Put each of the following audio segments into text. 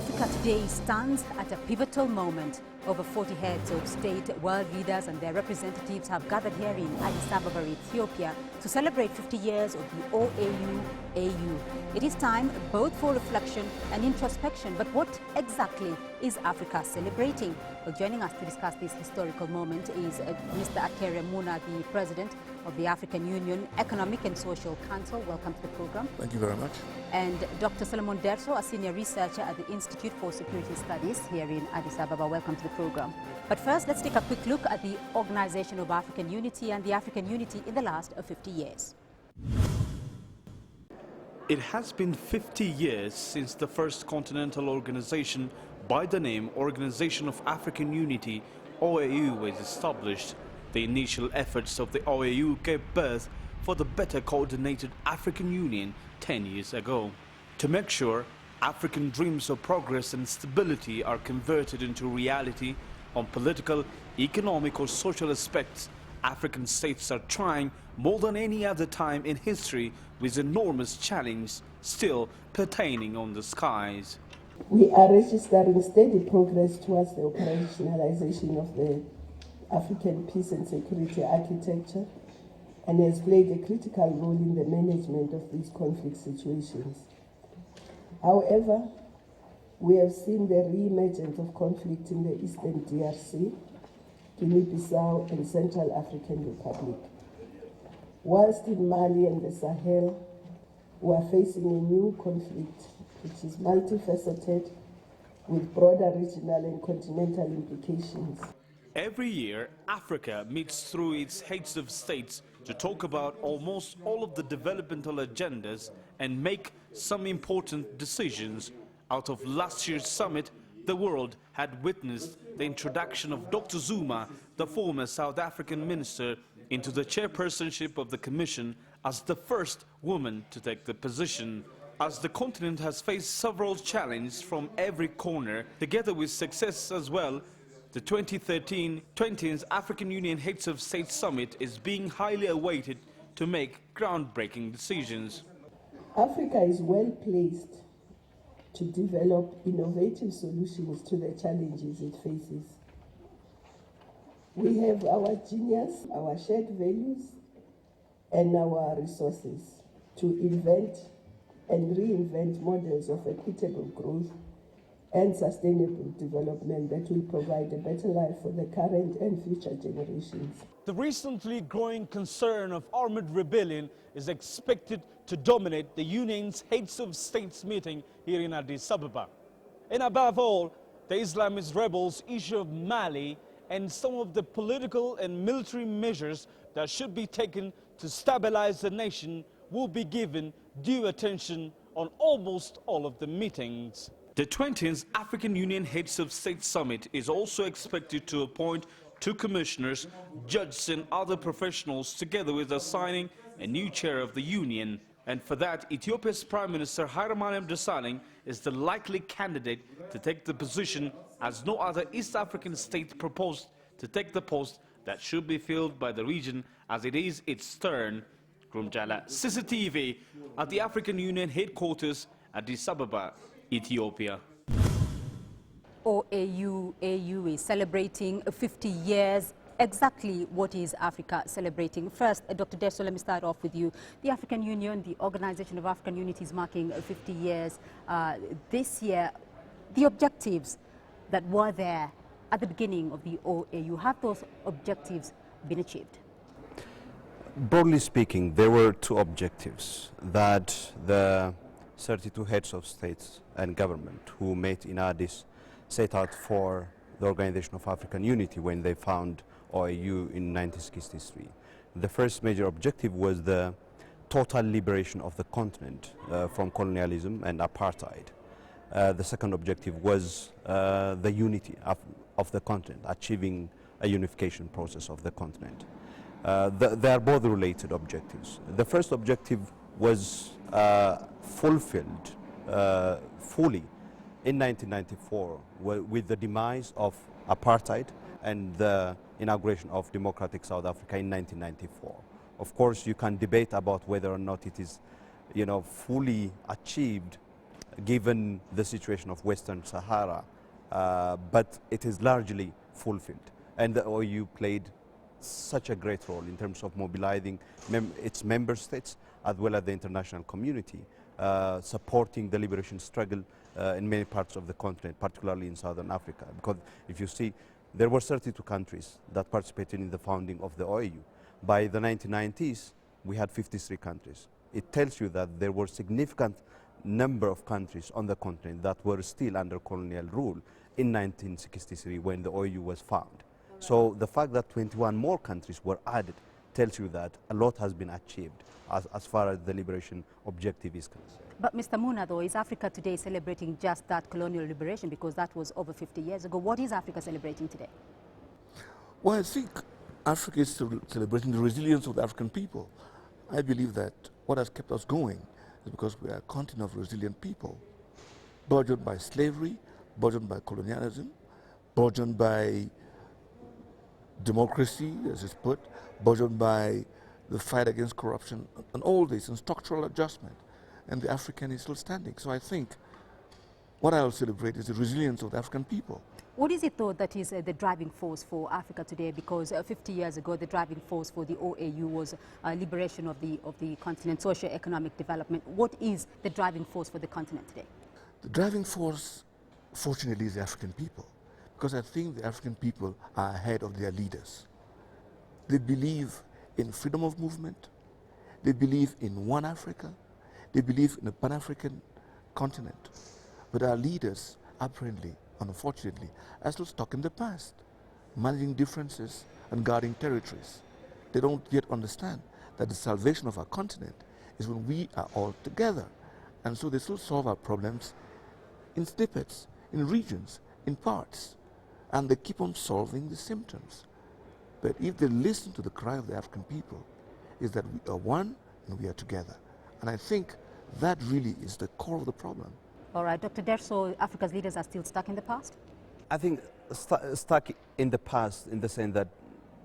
Africa today stands at a pivotal moment. Over 40 heads of state, world leaders and their representatives have gathered here in Addis Ababa, Ethiopia, to celebrate 50 years of the OAU-AU. It is time both for reflection and introspection. But what exactly is Africa celebrating? Well, joining us to discuss this historical moment is Mr. Akere Muna, the President of the African Union Economic and Social Council. Welcome to the program. Thank you very much. And Dr. Solomon Dersso, a senior researcher at the Institute for Security Studies here in Addis Ababa. Welcome to the program. But first, let's take a quick look at the Organization of African Unity and the African unity in the last 50 years. It has been 50 years since the first continental organization by the name Organization of African Unity, OAU, was established. The initial efforts of the OAU gave birth for the better coordinated African Union 10 years ago. To make sure African dreams of progress and stability are converted into reality on political, economic or social aspects, African states are trying more than any other time in history with enormous challenge still pertaining on the skies. We are registering steady progress towards the operationalization of the African peace and security architecture and has played a critical role in the management of these conflict situations. However, we have seen the re-emergence of conflict in the Eastern DRC, Guinea-Bissau and Central African Republic. Whilst in Mali and the Sahel, we are facing a new conflict which is multifaceted with broader regional and continental implications. Every year, Africa meets through its heads of states to talk about almost all of the developmental agendas and make some important decisions. Out of last year's summit, the world had witnessed the introduction of Dr. Zuma, the former South African minister, into the chairpersonship of the Commission as the first woman to take the position. As the continent has faced several challenges from every corner, together with success as well, the 2013 20th African Union Heads of State Summit is being highly awaited to make groundbreaking decisions. Africa is well placed to develop innovative solutions to the challenges it faces. We have our genius, our shared values, and our resources to invent and reinvent models of equitable growth and sustainable development that will provide a better life for the current and future generations. The recently growing concern of armed rebellion is expected to dominate the Union's Heads of States meeting here in Addis Ababa. And above all, the Islamist rebels' issue of Mali and some of the political and military measures that should be taken to stabilize the nation will be given due attention on almost all of the meetings. The 20th African Union Heads of State Summit is also expected to appoint 2 commissioners, judges and other professionals, together with assigning a new chair of the Union. And for that, Ethiopia's Prime Minister Haile Mariam is the likely candidate to take the position, as no other East African state proposed to take the post that should be filled by the region as it is its turn. Rumjala, CCTV at the African Union headquarters, Addis Ababa, Ethiopia. OAU-AU is celebrating 50 years. Exactly what is Africa celebrating? First, Dr. Dersso, let me start off with you. The African Union, the Organization of African Unity, is marking 50 years this year. The objectives that were there at the beginning of the OAU, have those objectives been achieved? Broadly speaking, there were 2 objectives that the 32 heads of states and government who met in Addis set out for the Organization of African Unity when they found OAU in 1963. The first major objective was the total liberation of the continent from colonialism and apartheid. The second objective was the unity of the continent, achieving a unification process of the continent. They are both related objectives. The first objective was fulfilled fully in 1994 with the demise of apartheid and the inauguration of democratic South Africa in 1994. Of course, you can debate about whether or not it is, fully achieved given the situation of Western Sahara, but it is largely fulfilled. And the OAU played such a great role in terms of mobilizing its member states as well as the international community, supporting the liberation struggle in many parts of the continent, particularly in Southern Africa. Because if you see, there were 32 countries that participated in the founding of the OAU. By the 1990s, we had 53 countries. It tells you that there were significant number of countries on the continent that were still under colonial rule in 1963 when the OAU was found. So the fact that 21 more countries were added tells you that a lot has been achieved as far as the liberation objective is concerned. But Mr. Muna, though, is Africa today celebrating just that colonial liberation, because that was over 50 years ago? What is Africa celebrating today? Well, I think Africa is celebrating the resilience of the African people. I believe that what has kept us going is because we are a continent of resilient people, burdened by slavery, burdened by colonialism, burdened by democracy, as is put, burdened by the fight against corruption, and all this, and structural adjustment. And the African is still standing. So I think what I'll celebrate is the resilience of the African people. What is it, though, that is the driving force for Africa today? Because 50 years ago, the driving force for the OAU was liberation of the continent, socio-economic development. What is the driving force for the continent today? The driving force, fortunately, is the African people. Because I think the African people are ahead of their leaders. They believe in freedom of movement. They believe in one Africa. They believe in a Pan-African continent. But our leaders, apparently, unfortunately, are still stuck in the past, managing differences and guarding territories. They don't yet understand that the salvation of our continent is when we are all together. And so they still solve our problems in snippets, in regions, in parts. And they keep on solving the symptoms. But if they listen to the cry of the African people, is that we are one and we are together. And I think that really is the core of the problem. All right, Dr. Dersso, Africa's leaders are still stuck in the past? I think stuck in the past in the sense that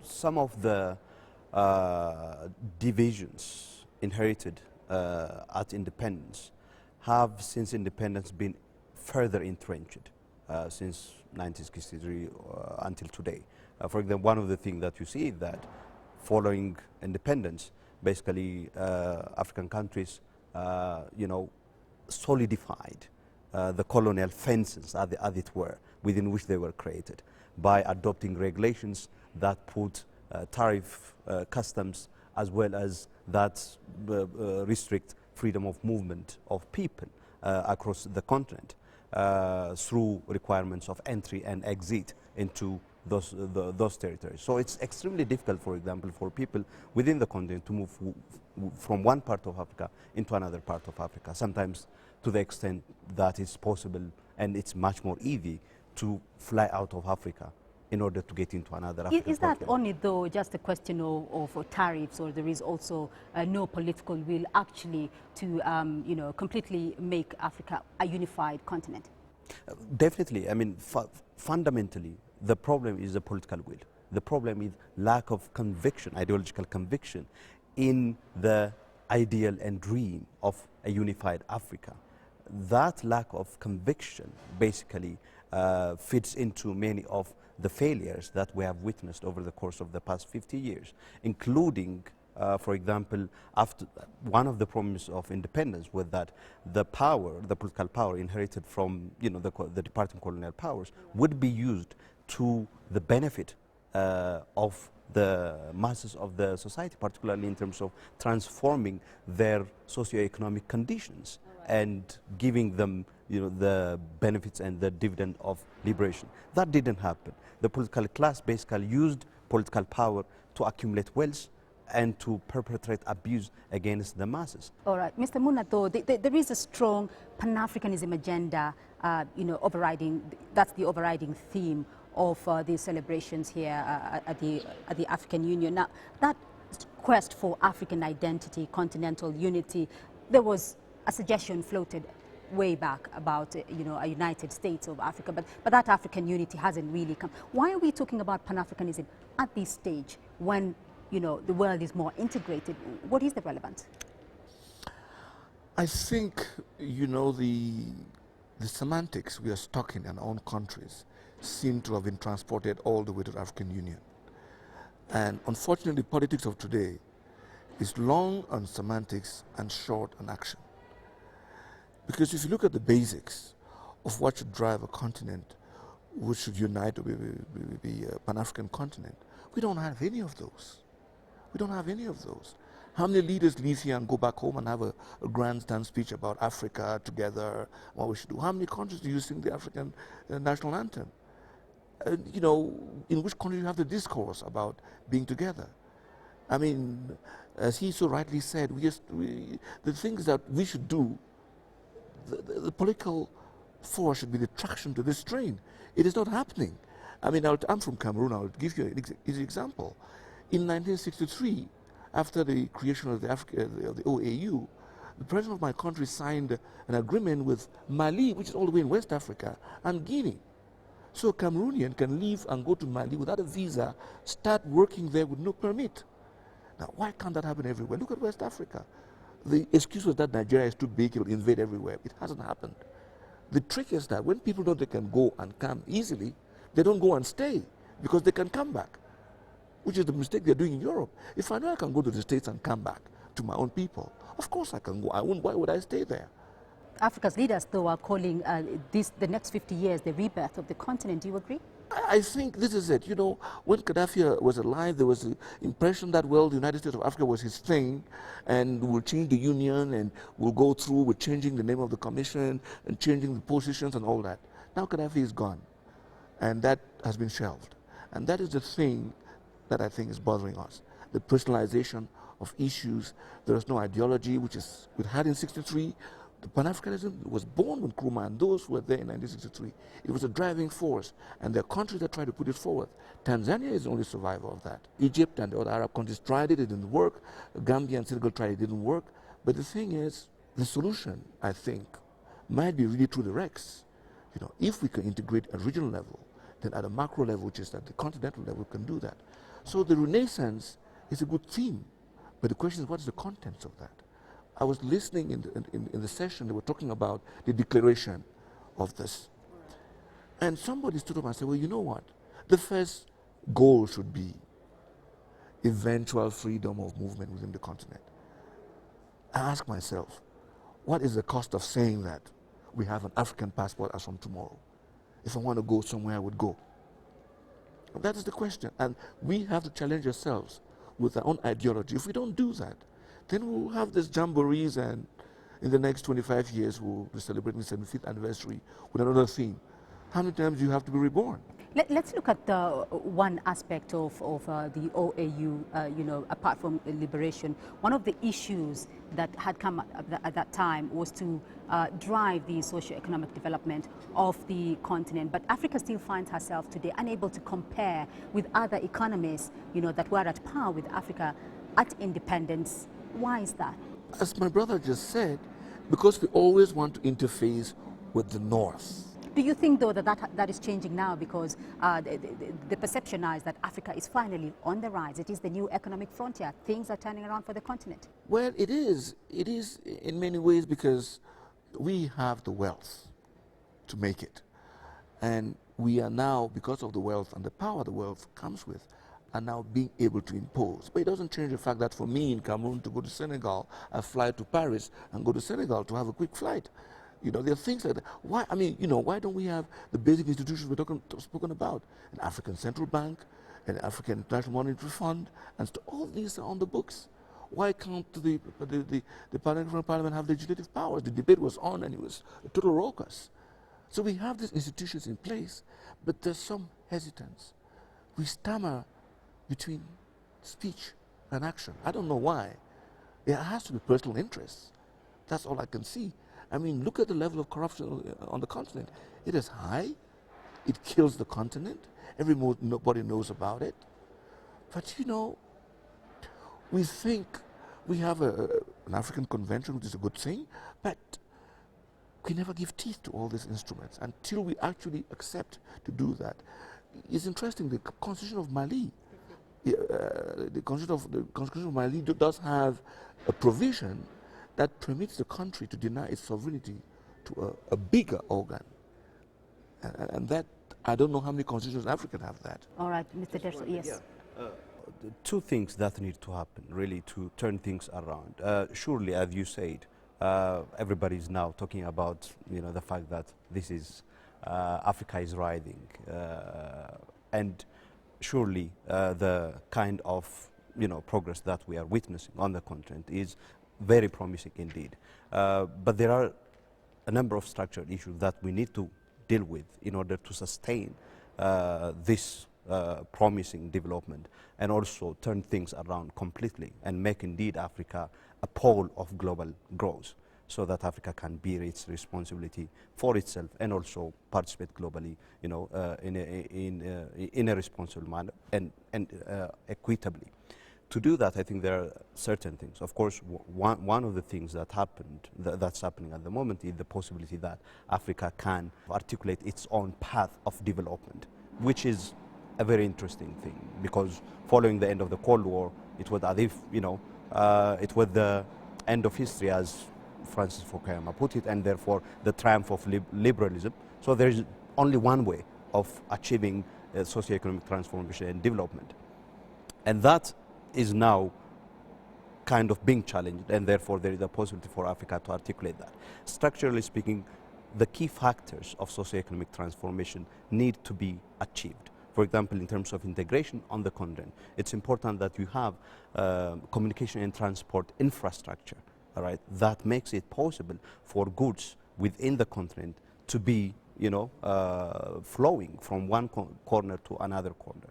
some of the divisions inherited at independence have since independence been further entrenched since 1963 until today. For example, one of the things that you see is that following independence, basically African countries, solidified the colonial fences, as it were, within which they were created, by adopting regulations that put tariff customs as well as that restrict freedom of movement of people across the continent through requirements of entry and exit into those territories. So it's extremely difficult, for example, for people within the continent to move from one part of Africa into another part of Africa, sometimes to the extent that it's possible and it's much more easy to fly out of Africa in order to get into another African Is that continent. only, though, just a question of tariffs, or there is also no political will actually to completely make Africa a unified continent? Definitely. I mean, fundamentally, the problem is the political will. The problem is lack of conviction, ideological conviction, in the ideal and dream of a unified Africa. That lack of conviction basically fits into many of the failures that we have witnessed over the course of the past 50 years, including, for example, after one of the promises of independence was that the political power inherited from the departing colonial powers would be used to the benefit of the masses of the society, particularly in terms of transforming their socio-economic conditions and giving them the benefits and the dividend of liberation. That didn't happen. The political class basically used political power to accumulate wealth and to perpetrate abuse against the masses. All right, Mr. Muna, though, there is a strong Pan-Africanism agenda, overriding. That's the overriding theme of the celebrations here at the African Union. Now, that quest for African identity, continental unity, there was a suggestion floated way back about a United States of Africa, but that African unity hasn't really come. Why are we talking about Pan-Africanism at this stage when the world is more integrated? What is the relevance? I think, the semantics we are stuck in our own countries seem to have been transported all the way to the African Union. And unfortunately, politics of today is long on semantics and short on action. Because if you look at the basics of what should drive a continent which should unite to be a Pan-African continent, we don't have any of those. We don't have any of those. How many leaders leave here and go back home and have a grandstand speech about Africa together, what we should do? How many countries do you sing the African national anthem? In which country you have the discourse about being together? I mean, as he so rightly said, the things that we should do, the political force should be the traction to this train. It is not happening. I mean, I'm from Cameroon. I'll give you an easy example. In 1963, after the creation of the OAU, the president of my country signed an agreement with Mali, which is all the way in West Africa, and Guinea. So a Cameroonian can leave and go to Mali without a visa, start working there with no permit. Now, why can't that happen everywhere? Look at West Africa. The excuse was that Nigeria is too big, it will invade everywhere. It hasn't happened. The trick is that when people know they can go and come easily, they don't go and stay because they can come back, which is the mistake they're doing in Europe. If I know I can go to the States and come back to my own people, of course I can go. Why would I stay there? Africa's leaders, though, are calling the next 50 years the rebirth of the continent. Do you agree? I think this is it. When Gaddafi was alive, there was the impression that, well, the United States of Africa was his thing, and we'll change the union, and we'll go through with changing the name of the commission, and changing the positions and all that. Now Gaddafi is gone, and that has been shelved. And that is the thing that I think is bothering us. The personalization of issues. There is no ideology, which we had in '63. The Pan-Africanism was born with Nkrumah and those who were there in 1963. It was a driving force, and there are countries that tried to put it forward. Tanzania is the only survivor of that. Egypt and the other Arab countries tried it, it didn't work. Gambia and Senegal tried it, didn't work. But the thing is, the solution, I think, might be really through the RECs. If we can integrate at regional level, then at a macro level, which is at the continental level, we can do that. So the Renaissance is a good theme, but the question is, what is the contents of that? I was listening in the session, they were talking about the declaration of this. And somebody stood up and said, well, you know what? The first goal should be eventual freedom of movement within the continent. I ask myself, what is the cost of saying that we have an African passport as from tomorrow? If I want to go somewhere, I would go. That is the question. And we have to challenge ourselves with our own ideology. If we don't do that, then we'll have these jamborees, and in the next 25 years, we'll be celebrating the 75th anniversary with another theme. How many times do you have to be reborn? Let's look at one aspect of the OAU, apart from liberation. One of the issues that had come at that time was to drive the socio-economic development of the continent. But Africa still finds herself today unable to compare with other economies, that were at par with Africa at independence. Why is that? As my brother just said, because we always want to interface with the North. Do you think, though, that is changing now because the perception now is that Africa is finally on the rise? It is the new economic frontier. Things are turning around for the continent. Well, it is. It is in many ways because we have the wealth to make it. And we are now, because of the wealth and the power the wealth comes with, are now being able to impose. But it doesn't change the fact that for me in Cameroon to go to Senegal, I fly to Paris and go to Senegal to have a quick flight. There are things like that. Why don't we have the basic institutions we're spoken about? An African Central Bank, an African International Monetary Fund, and all these are on the books. Why can't the Pan-African Parliament have legislative powers? The debate was on and it was a total raucous. So we have these institutions in place, but there's some hesitance. We stammer between speech and action. I don't know why. There has to be personal interests. That's all I can see. I mean, look at the level of corruption on the continent. It is high. It kills the continent. Nobody knows about it. But we think we have an African convention, which is a good thing, but we never give teeth to all these instruments until we actually accept to do that. It's interesting, the Constitution of Mali, the Constitution of Mali does have a provision that permits the country to deny its sovereignty to a bigger organ. And that, I don't know how many constitutions in Africa have that. All right, Mr. Dersso, yes. Two things that need to happen, really, to turn things around. Surely, as you said, everybody is now talking about, the fact that this is Africa is rising, and surely the kind of progress that we are witnessing on the continent is very promising indeed. But there are a number of structural issues that we need to deal with in order to sustain this promising development and also turn things around completely and make indeed Africa a pole of global growth, so that Africa can bear its responsibility for itself and also participate globally, in a responsible manner and equitably. To do that, I think there are certain things. Of course, one of the things that that's happening at the moment is the possibility that Africa can articulate its own path of development, which is a very interesting thing, because following the end of the Cold War, it was as if, it was the end of history, as Francis Fukuyama put it, and therefore the triumph of liberalism. So there is only one way of achieving socio-economic transformation and development. And that is now kind of being challenged, and therefore there is a possibility for Africa to articulate that. Structurally speaking, the key factors of socio-economic transformation need to be achieved. For example, in terms of integration on the continent, it's important that you have communication and transport infrastructure, all right, that makes it possible for goods within the continent to be, flowing from one corner to another corner.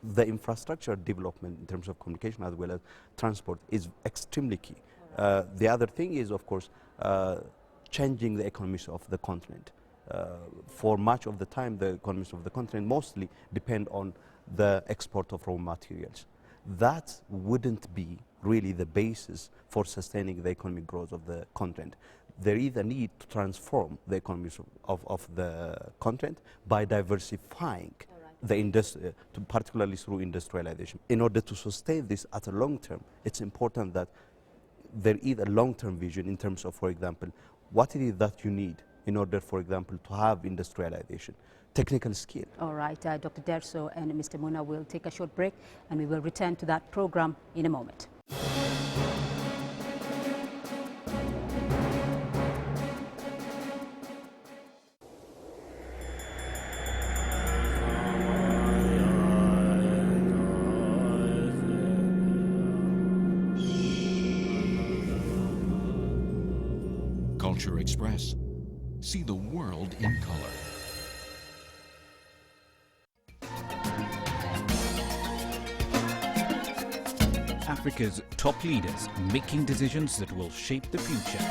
The infrastructure development in terms of communication as well as transport is extremely key. The other thing is, of course, changing the economies of the continent. For much of the time, the economies of the continent mostly depend on the export of raw materials. That wouldn't be really the basis for sustaining the economic growth of the continent. There is a need to transform the economies of the continent by diversifying the industry, particularly through industrialization. In order to sustain this at a long term, it's important that there is a long-term vision in terms of, for example, what it is that you need in order, for example, to have industrialization, technical skill. All right, Dr. Dersso and Mr. Muna will take a short break, and we will return to that program in a moment. Culture Express. See the world in color. Africa's top leaders making decisions that will shape the future.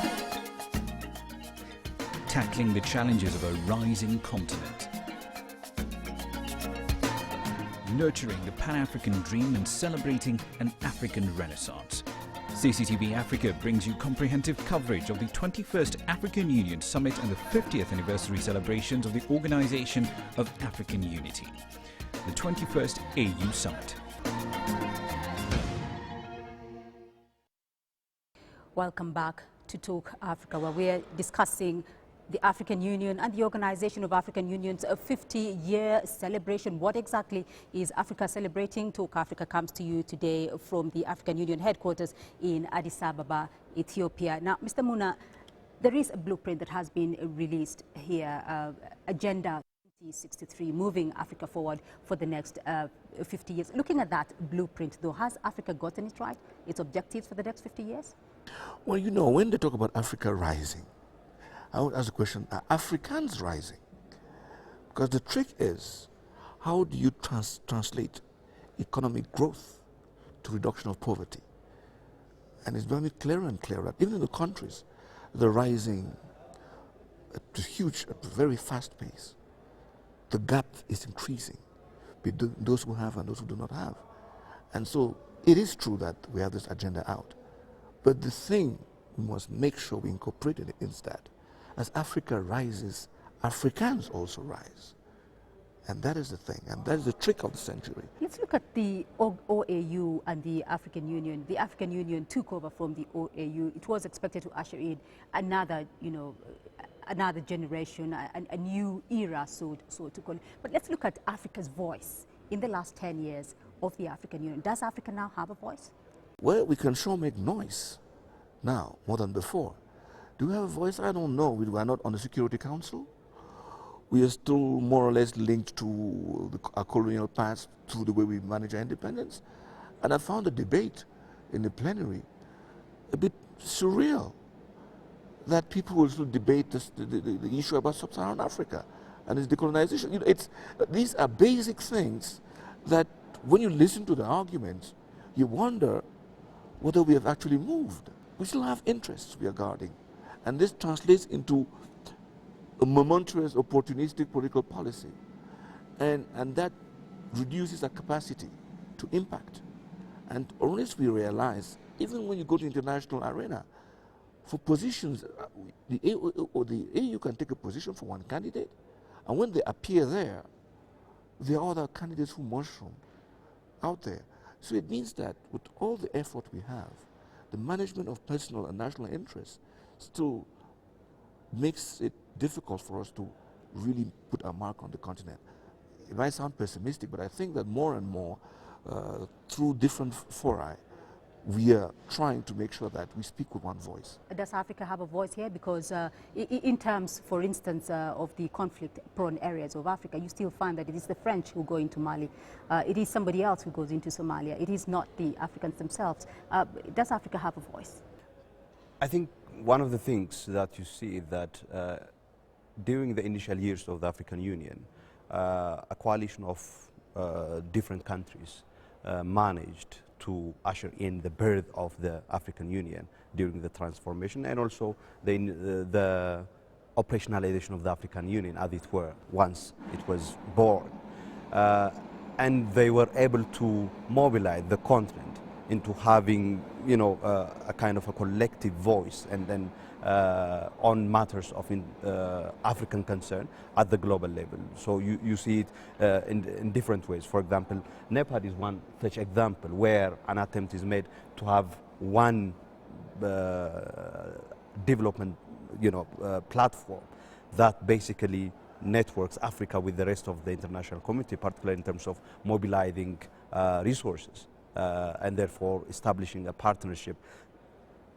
Tackling the challenges of a rising continent. Nurturing the Pan-African dream and celebrating an African Renaissance. CCTV Africa brings you comprehensive coverage of the 21st African Union Summit and the 50th anniversary celebrations of the Organization of African Unity. The 21st AU Summit. Welcome back to Talk Africa, where we are discussing the African Union and the Organization of African Union's 50-year celebration. What exactly is Africa celebrating? Talk Africa comes to you today from the African Union headquarters in Addis Ababa, Ethiopia. Now, Mr. Muna, there is a blueprint that has been released here, Agenda 2063, moving Africa forward for the next 50 years. Looking at that blueprint, though, has Africa gotten it right, its objectives for the next 50 years? Well, when they talk about Africa rising, I would ask the question, are Africans rising? Because the trick is, how do you translate economic growth to reduction of poverty? And it's becoming clearer and clearer that even in the countries, they're rising at a very fast pace. The gap is increasing between those who have and those who do not have. And so it is true that we have this agenda out. But the thing, we must make sure we incorporate it instead. As Africa rises, Africans also rise. And that is the thing, and that is the trick of the century. Let's look at the OAU and the African Union. The African Union took over from the OAU. It was expected to usher in another, another generation, a new era, so to call it. But let's look at Africa's voice in the last 10 years of the African Union. Does Africa now have a voice? Well, we can sure make noise now, more than before. Do we have a voice? I don't know. We are not on the Security Council. We are still more or less linked to our colonial past through the way we manage our independence. And I found the debate in the plenary a bit surreal, that people will still debate the issue about sub-Saharan Africa and its decolonization. These are basic things that when you listen to the arguments, you wonder whether we have actually moved. We still have interests we are guarding. And this translates into a momentous, opportunistic political policy. And that reduces our capacity to impact. And unless we realize, even when you go to the international arena, for positions, the AU can take a position for one candidate, and when they appear there are other candidates who mushroom out there. So it means that with all the effort we have, the management of personal and national interests still makes it difficult for us to really put a mark on the continent. It might sound pessimistic, but I think that more and more, through different fora, we are trying to make sure that we speak with one voice. Does Africa have a voice here? Because in terms, for instance, of the conflict-prone areas of Africa, you still find that it is the French who go into Mali. It is somebody else who goes into Somalia. It is not the Africans themselves. Does Africa have a voice? I think one of the things that you see that during the initial years of the African Union, a coalition of different countries managed to usher in the birth of the African Union during the transformation, and also the operationalization of the African Union, as it were, once it was born. And they were able to mobilize the continent into having, a kind of a collective voice, and then on matters of African concern at the global level. So you see it in different ways. For example, NEPAD is one such example where an attempt is made to have one development, platform that basically networks Africa with the rest of the international community, particularly in terms of mobilizing resources. And therefore establishing a partnership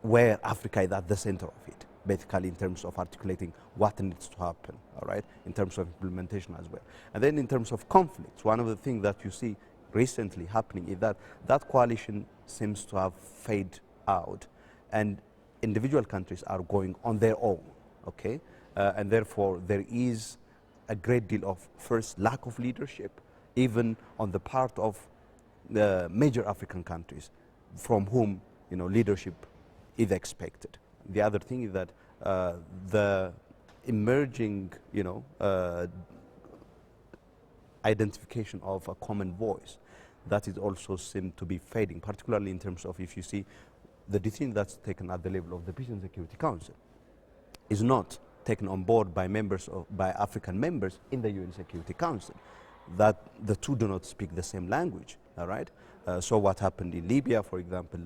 where Africa is at the center of it, basically in terms of articulating what needs to happen, all right, in terms of implementation as well. And then in terms of conflicts, one of the things that you see recently happening is that that coalition seems to have faded out, and individual countries are going on their own, okay? And therefore there is a great deal of, first, lack of leadership, even on the part of the major African countries from whom leadership is expected. The other thing is that the emerging identification of a common voice, that is also seemed to be fading, particularly in terms of, if you see the decision that's taken at the level of the Peace and Security Council is not taken on board by African members in the UN Security Council, that the two do not speak the same language. All right. So what happened in Libya, for example,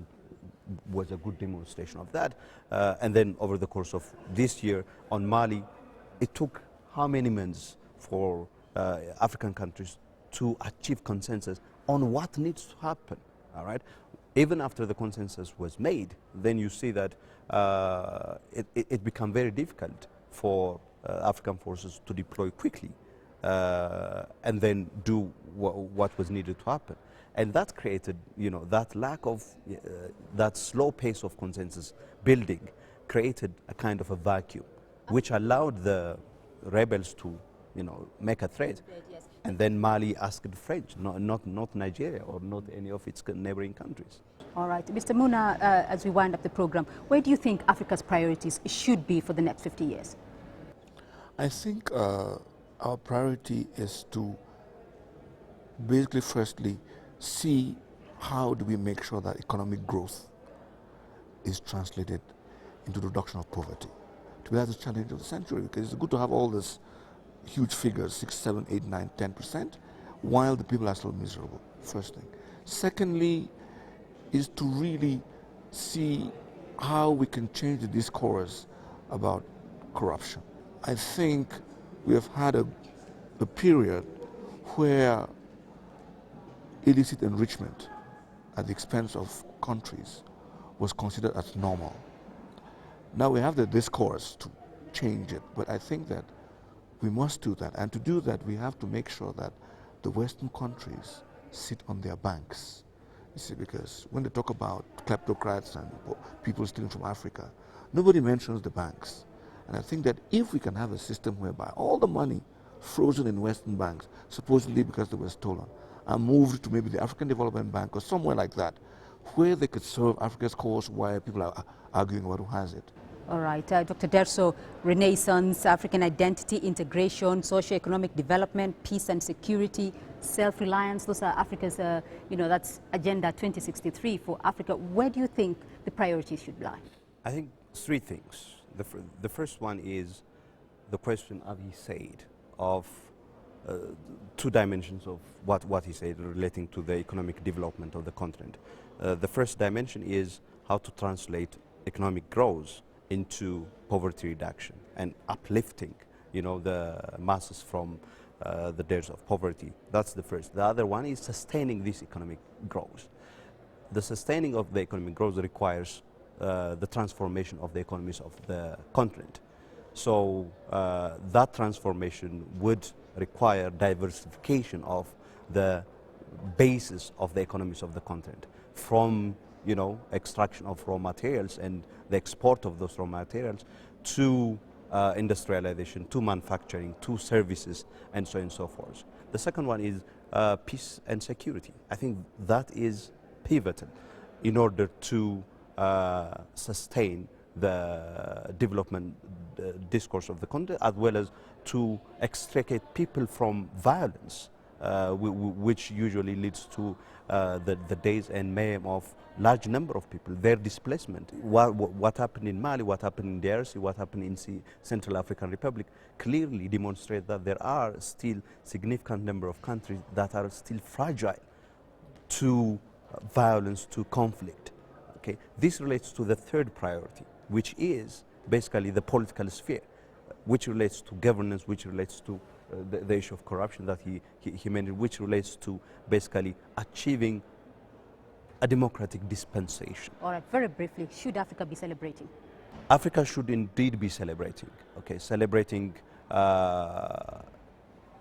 was a good demonstration of that. And then over the course of this year on Mali, it took how many months for African countries to achieve consensus on what needs to happen. All right. Even after the consensus was made, then you see that it became very difficult for African forces to deploy quickly and then do what was needed to happen. And that created, that lack of, that slow pace of consensus building created a kind of a vacuum, which allowed the rebels to, make a threat. And then Mali asked the French, not Nigeria or not any of its neighboring countries. All right. Mr. Muna, as we wind up the program, where do you think Africa's priorities should be for the next 50 years? I think our priority is to basically, firstly, see how do we make sure that economic growth is translated into the reduction of poverty. To be the challenge of the century, because it's good to have all this huge figures, 6, 7, 8, 9, 10%, while the people are still miserable, first thing. Secondly, is to really see how we can change the discourse about corruption. I think we have had a period where illicit enrichment at the expense of countries was considered as normal. Now we have the discourse to change it, but I think that we must do that. And to do that, we have to make sure that the Western countries sit on their banks. You see, because when they talk about kleptocrats and people stealing from Africa, nobody mentions the banks. And I think that if we can have a system whereby all the money frozen in Western banks, supposedly because they were stolen, are moved to maybe the African Development Bank or somewhere like that, where they could serve Africa's cause while people are arguing about who has it. All right, Dr. Dersso, Renaissance, African identity, integration, socio-economic development, peace and security, self-reliance, those are Africa's, that's Agenda 2063 for Africa. Where do you think the priorities should lie? I think three things. The first one is the question, as he said, of two dimensions of what he said relating to the economic development of the continent. The first dimension is how to translate economic growth into poverty reduction and uplifting, the masses from the depths of poverty. That's the first. The other one is sustaining this economic growth. The sustaining of the economic growth requires the transformation of the economies of the continent. So that transformation would require diversification of the basis of the economies of the continent, from extraction of raw materials and the export of those raw materials to industrialization, to manufacturing, to services, and so on and so forth. The second one is peace and security. I think that is pivotal in order to sustain the development discourse of the continent, as well as to extricate people from violence, which usually leads to the days and mayhem of large number of people, their displacement. What happened in Mali, what happened in DRC, what happened in Central African Republic clearly demonstrate that there are still significant number of countries that are still fragile to violence, to conflict. Okay, this relates to the third priority, which is basically the political sphere, which relates to governance, which relates to the issue of corruption that he mentioned, which relates to basically achieving a democratic dispensation. All right, very briefly, should Africa be celebrating? Africa should indeed be celebrating, celebrating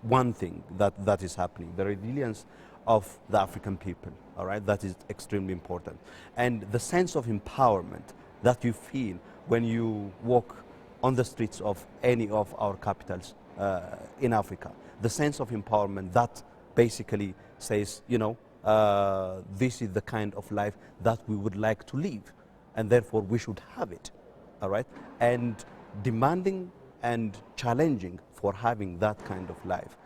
one thing that is happening, the resilience of the African people, all right, that is extremely important. And the sense of empowerment that you feel when you walk on the streets of any of our capitals in Africa, the sense of empowerment that basically says, this is the kind of life that we would like to live, and therefore we should have it, all right? And demanding and challenging for having that kind of life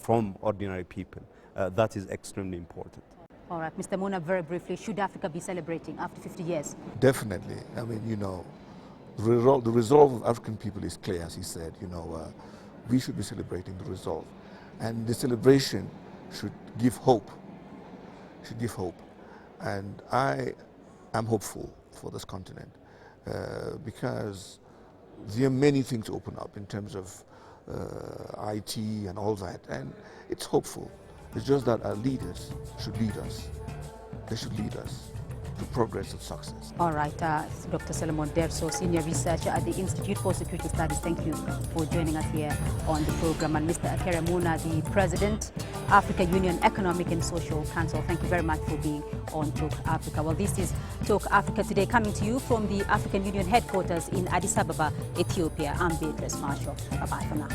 from ordinary people, that is extremely important. All right, Mr. Muna, very briefly, should Africa be celebrating after 50 years? Definitely. I mean, the resolve of African people is clear, as he said. We should be celebrating the resolve. And the celebration should give hope. And I am hopeful for this continent because there are many things to open up in terms of IT and all that, and it's hopeful. It's just that our leaders should lead us. They should lead us to progress and success. All right, Dr. Solomon Dersso, Senior Researcher at the Institute for Security Studies, thank you for joining us here on the program. And Mr. Akere Muna, the President, Africa Union Economic and Social Council, thank you very much for being on Talk Africa. Well, this is Talk Africa today, coming to you from the African Union headquarters in Addis Ababa, Ethiopia. I'm Beatrice Marshall. Bye-bye for now.